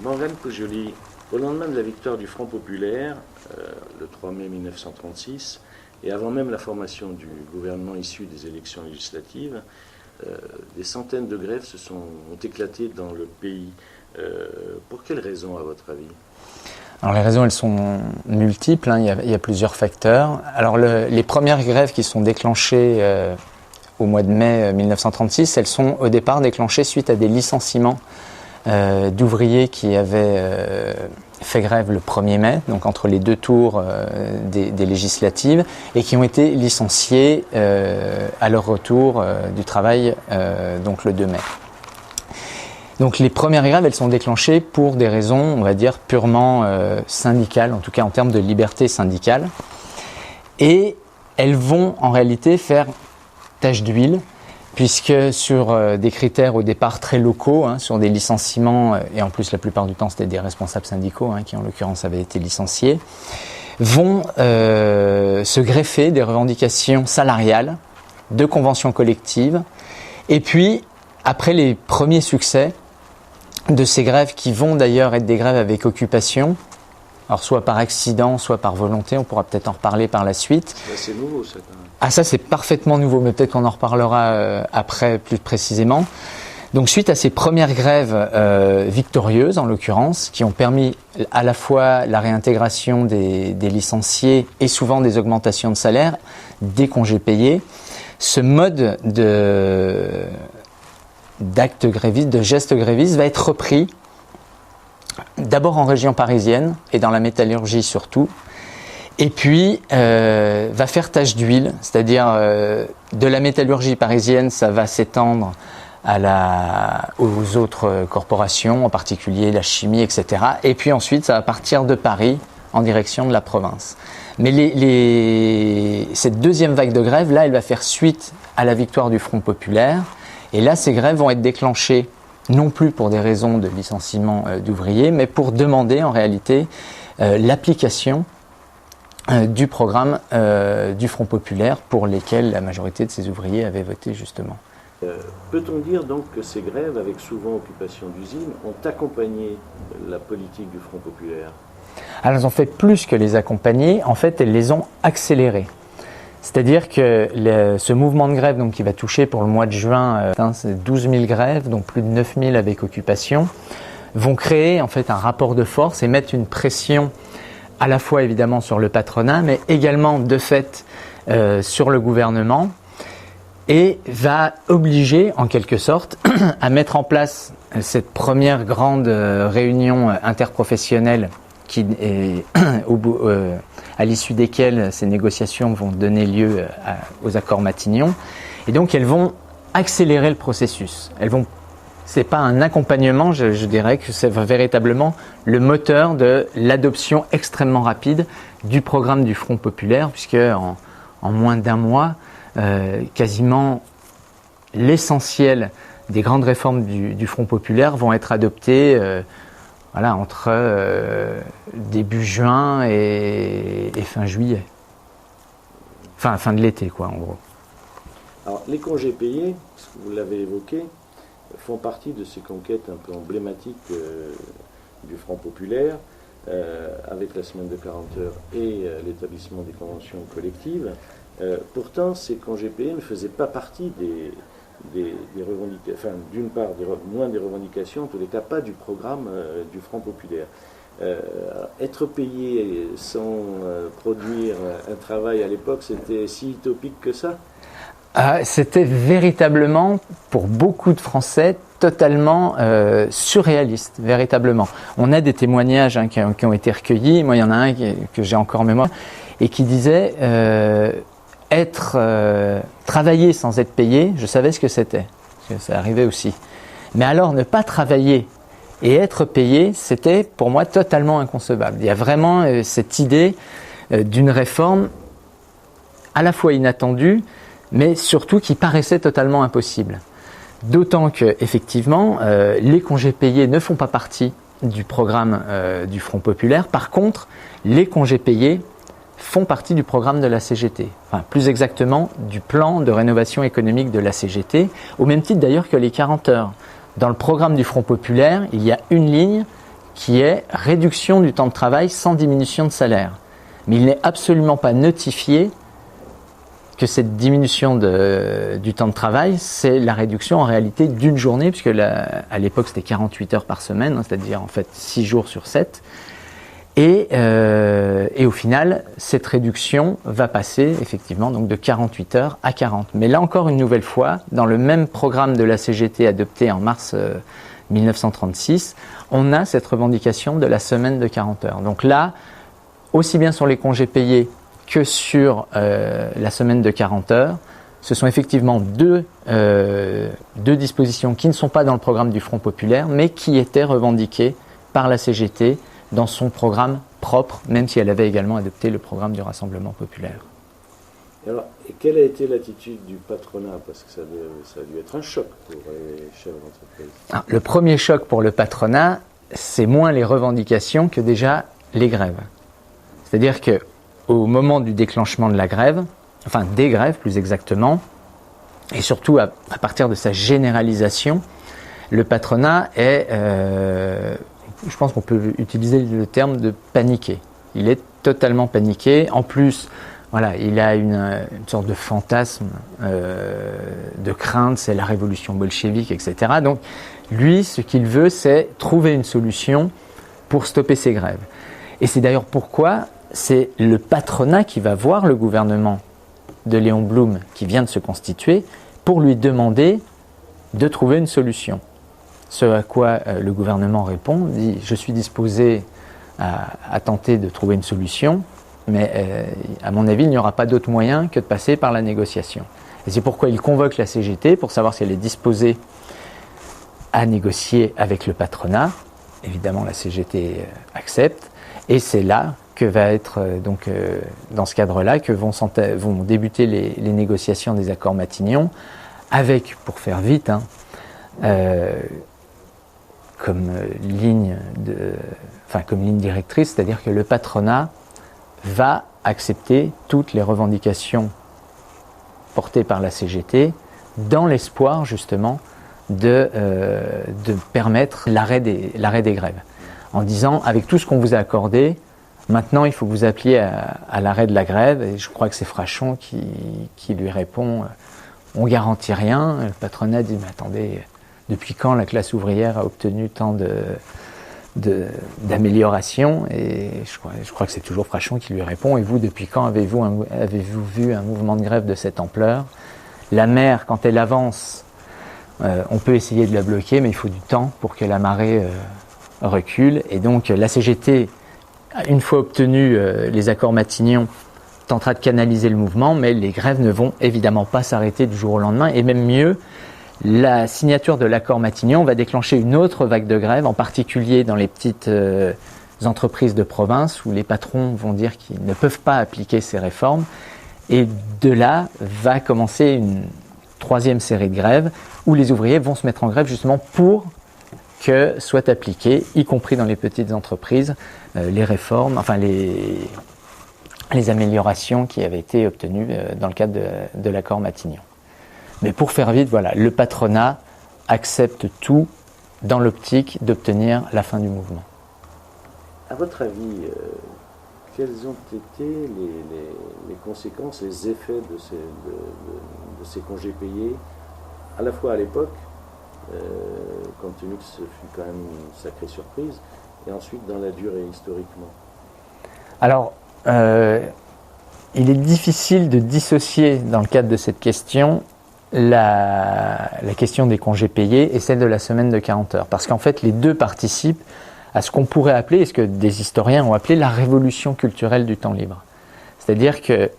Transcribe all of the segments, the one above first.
Morgane Pujoli, au lendemain de la victoire du Front populaire, le 3 mai 1936, et avant même la formation du gouvernement issu des élections législatives, des centaines de grèves ont éclaté dans le pays. Pour quelles raisons, à votre avis ? Alors les raisons, elles sont multiples, hein. Il y a plusieurs facteurs. Alors les premières grèves qui sont déclenchées au mois de mai 1936, elles sont au départ déclenchées suite à des licenciements d'ouvriers qui avaient fait grève le 1er mai, donc entre les deux tours des législatives, et qui ont été licenciés à leur retour du travail donc le 2 mai. Donc les premières grèves, elles sont déclenchées pour des raisons, on va dire, purement syndicales, en tout cas en termes de liberté syndicale. Et elles vont en réalité faire tache d'huile, puisque sur des critères au départ très locaux, hein, sur des licenciements, et en plus la plupart du temps c'était des responsables syndicaux, hein, qui en l'occurrence avaient été licenciés, vont se greffer des revendications salariales, de conventions collectives, et puis après les premiers succès de ces grèves qui vont d'ailleurs être des grèves avec occupation, alors soit par accident, soit par volonté, on pourra peut-être en reparler par la suite. C'est nouveau ça quand même. Ah ça c'est parfaitement nouveau, mais peut-être qu'on en reparlera après plus précisément. Donc suite à ces premières grèves victorieuses en l'occurrence, qui ont permis à la fois la réintégration des licenciés et souvent des augmentations de salaire, des congés payés, ce mode d'actes grévistes, de gestes grévistes va être repris d'abord en région parisienne et dans la métallurgie surtout, et puis va faire tache d'huile, c'est-à-dire de la métallurgie parisienne ça va s'étendre aux autres corporations, en particulier la chimie, etc. Et puis ensuite ça va partir de Paris en direction de la province. Mais cette deuxième vague de grève, là, elle va faire suite à la victoire du Front populaire. Et là, ces grèves vont être déclenchées non plus pour des raisons de licenciement d'ouvriers, mais pour demander en réalité l'application du programme du Front populaire pour lesquels la majorité de ces ouvriers avaient voté justement. Peut-on dire donc que ces grèves, avec souvent occupation d'usines, ont accompagné la politique du Front populaire ? Alors, elles ont fait plus que les accompagner, en fait, elles les ont accélérées. C'est-à-dire que ce mouvement de grève donc, qui va toucher pour le mois de juin 12 000 grèves, donc plus de 9 000 avec occupation, vont créer en fait un rapport de force et mettre une pression à la fois évidemment sur le patronat, mais également de fait sur le gouvernement, et va obliger en quelque sorte à mettre en place cette première grande réunion interprofessionnelle qui est à l'issue desquelles ces négociations vont donner lieu aux accords Matignon. Et donc elles vont accélérer le processus. C'est pas un accompagnement, je dirais que c'est véritablement le moteur de l'adoption extrêmement rapide du programme du Front populaire, puisque en moins d'un mois, quasiment l'essentiel des grandes réformes du Front populaire vont être adoptées entre début juin et fin juillet. Fin de l'été, quoi, en gros. Alors, les congés payés, vous l'avez évoqué, font partie de ces conquêtes un peu emblématiques du Front populaire, avec la semaine de 40 heures et l'établissement des conventions collectives. Pourtant, ces congés payés ne faisaient pas partie des revendications, enfin, d'une part, moins des revendications, en tous les cas pas du programme du Front populaire. Être payé sans produire un travail à l'époque, c'était si utopique que ça ? C'était véritablement, pour beaucoup de Français, totalement surréaliste, véritablement. On a des témoignages qui ont été recueillis, moi il y en a un que j'ai encore en mémoire, et qui disait travailler sans être payé, je savais ce que c'était, parce que ça arrivait aussi. Mais alors ne pas travailler et être payé, c'était pour moi totalement inconcevable. Il y a vraiment cette idée d'une réforme à la fois inattendue, mais surtout qui paraissait totalement impossible. D'autant que, effectivement, les congés payés ne font pas partie du programme du Front populaire. Par contre, les congés payés font partie du programme de la CGT. Enfin, plus exactement, du plan de rénovation économique de la CGT, au même titre d'ailleurs que les 40 heures. Dans le programme du Front populaire, il y a une ligne qui est réduction du temps de travail sans diminution de salaire. Mais il n'est absolument pas notifié que cette diminution du temps de travail, c'est la réduction en réalité d'une journée, puisque à l'époque c'était 48 heures par semaine, hein, c'est-à-dire en fait 6 jours sur 7. Et au final, cette réduction va passer effectivement donc de 48 heures à 40. Mais là encore une nouvelle fois, dans le même programme de la CGT adopté en mars 1936, on a cette revendication de la semaine de 40 heures. Donc là, aussi bien sur les congés payés que sur la semaine de 40 heures, ce sont effectivement deux dispositions qui ne sont pas dans le programme du Front populaire, mais qui étaient revendiquées par la CGT dans son programme propre, même si elle avait également adopté le programme du Rassemblement populaire. Alors, et quelle a été l'attitude du patronat? Parce que ça a dû être un choc pour les chefs d'entreprise. Le premier choc pour le patronat, c'est moins les revendications que déjà les grèves. C'est-à-dire qu'au moment du déclenchement de la grève, enfin des grèves plus exactement, et surtout à partir de sa généralisation, le patronat est, je pense qu'on peut utiliser le terme de paniqué. Il est totalement paniqué. En plus, voilà, il a une sorte de fantasme, de crainte, c'est la révolution bolchevique, etc. Donc, lui, ce qu'il veut, c'est trouver une solution pour stopper ces grèves. Et c'est d'ailleurs pourquoi c'est le patronat qui va voir le gouvernement de Léon Blum, qui vient de se constituer, pour lui demander de trouver une solution. Ce à quoi le gouvernement répond, dit « Je suis disposé à tenter de trouver une solution, mais à mon avis, il n'y aura pas d'autre moyen que de passer par la négociation. » Et c'est pourquoi il convoque la CGT pour savoir si elle est disposée à négocier avec le patronat. Évidemment, la CGT accepte, et c'est là que va être, dans ce cadre-là, que vont débuter les négociations des accords Matignon, avec, pour faire vite, comme ligne directrice, c'est-à-dire que le patronat va accepter toutes les revendications portées par la CGT dans l'espoir justement de permettre l'arrêt des grèves. En disant, avec tout ce qu'on vous a accordé, maintenant il faut que vous appeliez à l'arrêt de la grève. Et je crois que c'est Frachon qui lui répond, on garantit rien. Le patronat dit, mais attendez, depuis quand la classe ouvrière a obtenu tant d'améliorations? Et je crois que c'est toujours Frachon qui lui répond, et vous, depuis quand avez-vous vu un mouvement de grève de cette ampleur? La mer, quand elle avance, on peut essayer de la bloquer, mais il faut du temps pour que la marée recule. Et donc la CGT, une fois obtenu les accords Matignon, tentera de canaliser le mouvement, mais les grèves ne vont évidemment pas s'arrêter du jour au lendemain, et même mieux, la signature de l'accord Matignon va déclencher une autre vague de grève, en particulier dans les petites entreprises de province, où les patrons vont dire qu'ils ne peuvent pas appliquer ces réformes, et de là va commencer une troisième série de grèves, où les ouvriers vont se mettre en grève justement pour que soient appliquées, y compris dans les petites entreprises, les réformes, enfin les améliorations qui avaient été obtenues dans le cadre de l'accord Matignon. Mais pour faire vite, voilà, le patronat accepte tout dans l'optique d'obtenir la fin du mouvement. À votre avis, quelles ont été les conséquences, les effets de ces congés payés, à la fois à l'époque, compte tenu que ce fut quand même une sacrée surprise, et ensuite dans la durée, historiquement? Alors, il est difficile de dissocier, dans le cadre de cette question, la question des congés payés et celle de la semaine de 40 heures. Parce qu'en fait, les deux participent à ce qu'on pourrait appeler, et ce que des historiens ont appelé la révolution culturelle du temps libre. C'est-à-dire que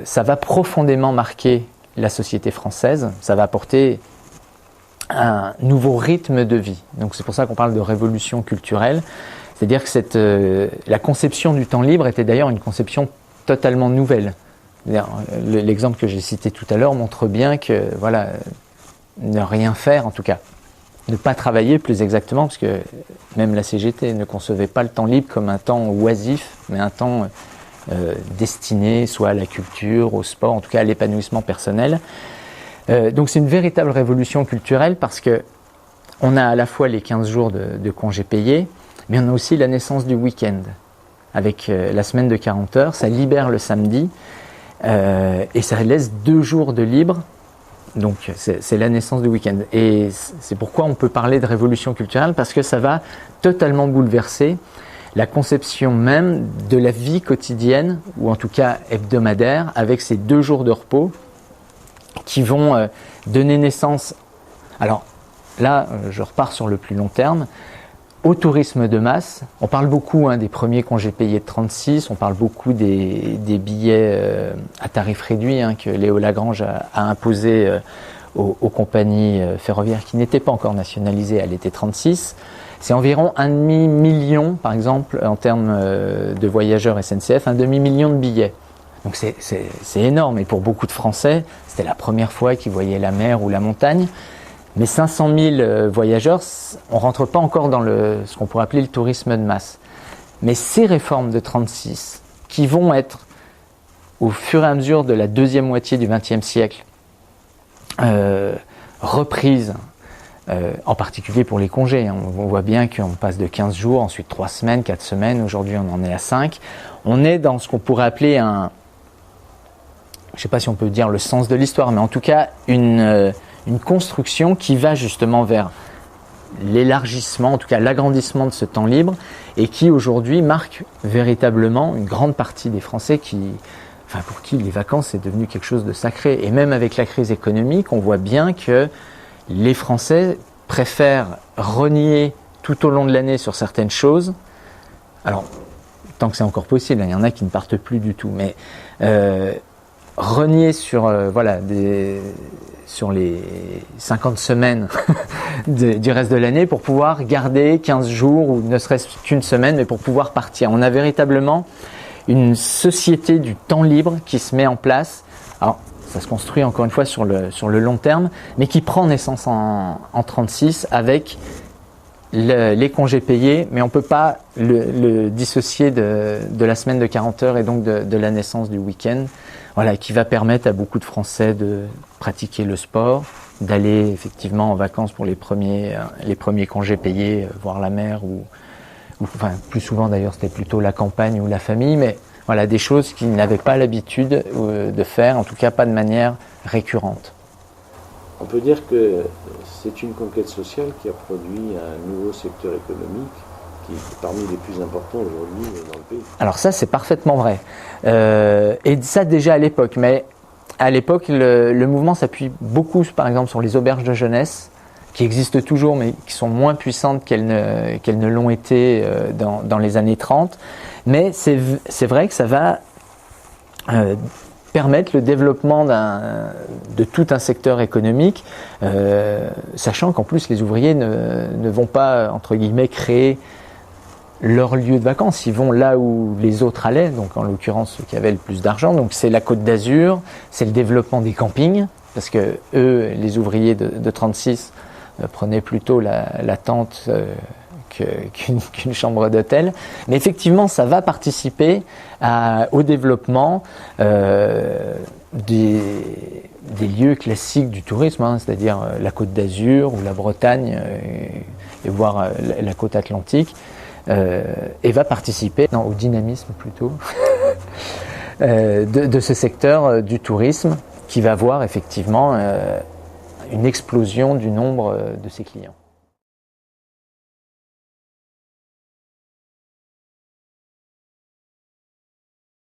ça va profondément marquer la société française, ça va apporter un nouveau rythme de vie. Donc c'est pour ça qu'on parle de révolution culturelle. C'est-à-dire que la conception du temps libre était d'ailleurs une conception totalement nouvelle. L'exemple que j'ai cité tout à l'heure montre bien que, voilà, ne rien faire, en tout cas, ne pas travailler plus exactement, parce que même la CGT ne concevait pas le temps libre comme un temps oisif, mais un temps destiné soit à la culture, au sport, en tout cas à l'épanouissement personnel. Donc c'est une véritable révolution culturelle, parce que on a à la fois les 15 jours de congés payés, mais on a aussi la naissance du week-end. Avec la semaine de 40 heures, ça libère le samedi et ça laisse 2 jours de libre. Donc c'est la naissance du week-end. Et c'est pourquoi on peut parler de révolution culturelle, parce que ça va totalement bouleverser la conception même de la vie quotidienne, ou en tout cas hebdomadaire, avec ces 2 jours de repos qui vont donner naissance. Alors là, je repars sur le plus long terme, au tourisme de masse. On parle beaucoup des premiers congés payés de 36, on parle beaucoup des billets à tarif réduit que Léo Lagrange a imposé aux compagnies ferroviaires qui n'étaient pas encore nationalisées à l'été 36. C'est environ 1,5 million, par exemple, en termes de voyageurs SNCF, 1,5 million de billets. Donc c'est énorme, et pour beaucoup de Français, c'était la première fois qu'ils voyaient la mer ou la montagne. Mais 500 000 voyageurs, on ne rentre pas encore dans ce qu'on pourrait appeler le tourisme de masse. Mais ces réformes de 36, qui vont être, au fur et à mesure de la deuxième moitié du XXe siècle, reprises, en particulier pour les congés. On voit bien qu'on passe de 15 jours, ensuite 3 semaines, 4 semaines, aujourd'hui on en est à 5. On est dans ce qu'on pourrait appeler je ne sais pas si on peut dire le sens de l'histoire, mais en tout cas une construction qui va justement vers l'élargissement, en tout cas l'agrandissement de ce temps libre, et qui aujourd'hui marque véritablement une grande partie des Français pour qui les vacances c'est devenu quelque chose de sacré. Et même avec la crise économique, on voit bien que les Français préfèrent renier tout au long de l'année sur certaines choses. Alors, tant que c'est encore possible, il y en a qui ne partent plus du tout, mais renier sur les 50 semaines du reste de l'année pour pouvoir garder 15 jours ou ne serait-ce qu'une semaine, mais pour pouvoir partir. On a véritablement une société du temps libre qui se met en place. Alors, ça se construit encore une fois sur le long terme, mais qui prend naissance en 36 avec les congés payés, mais on ne peut pas le dissocier de la semaine de 40 heures et donc de la naissance du week-end. Voilà, qui va permettre à beaucoup de Français de pratiquer le sport, d'aller effectivement en vacances pour les premiers congés payés, voir la mer ou plus souvent d'ailleurs c'était plutôt la campagne ou la famille, mais voilà, des choses qu'ils n'avaient pas l'habitude de faire, en tout cas pas de manière récurrente. On peut dire que c'est une conquête sociale qui a produit un nouveau secteur économique qui est parmi les plus importants aujourd'hui dans le pays. Alors ça, c'est parfaitement vrai. Et ça déjà à l'époque. Mais à l'époque, le mouvement s'appuie beaucoup, par exemple, sur les auberges de jeunesse, qui existent toujours, mais qui sont moins puissantes qu'elles ne l'ont été dans les années 30. Mais c'est vrai que ça va permettre le développement de tout un secteur économique, sachant qu'en plus les ouvriers ne vont pas, entre guillemets, créer leur lieu de vacances, ils vont là où les autres allaient, donc en l'occurrence ceux qui avaient le plus d'argent, donc c'est la Côte d'Azur, c'est le développement des campings, parce que eux, les ouvriers de 36, prenaient plutôt la tente qu'une chambre d'hôtel, mais effectivement ça va participer au développement des lieux classiques du tourisme, c'est-à-dire la Côte d'Azur ou la Bretagne, et voire la côte atlantique. Et va participer au dynamisme plutôt de ce secteur du tourisme qui va avoir effectivement une explosion du nombre de ses clients.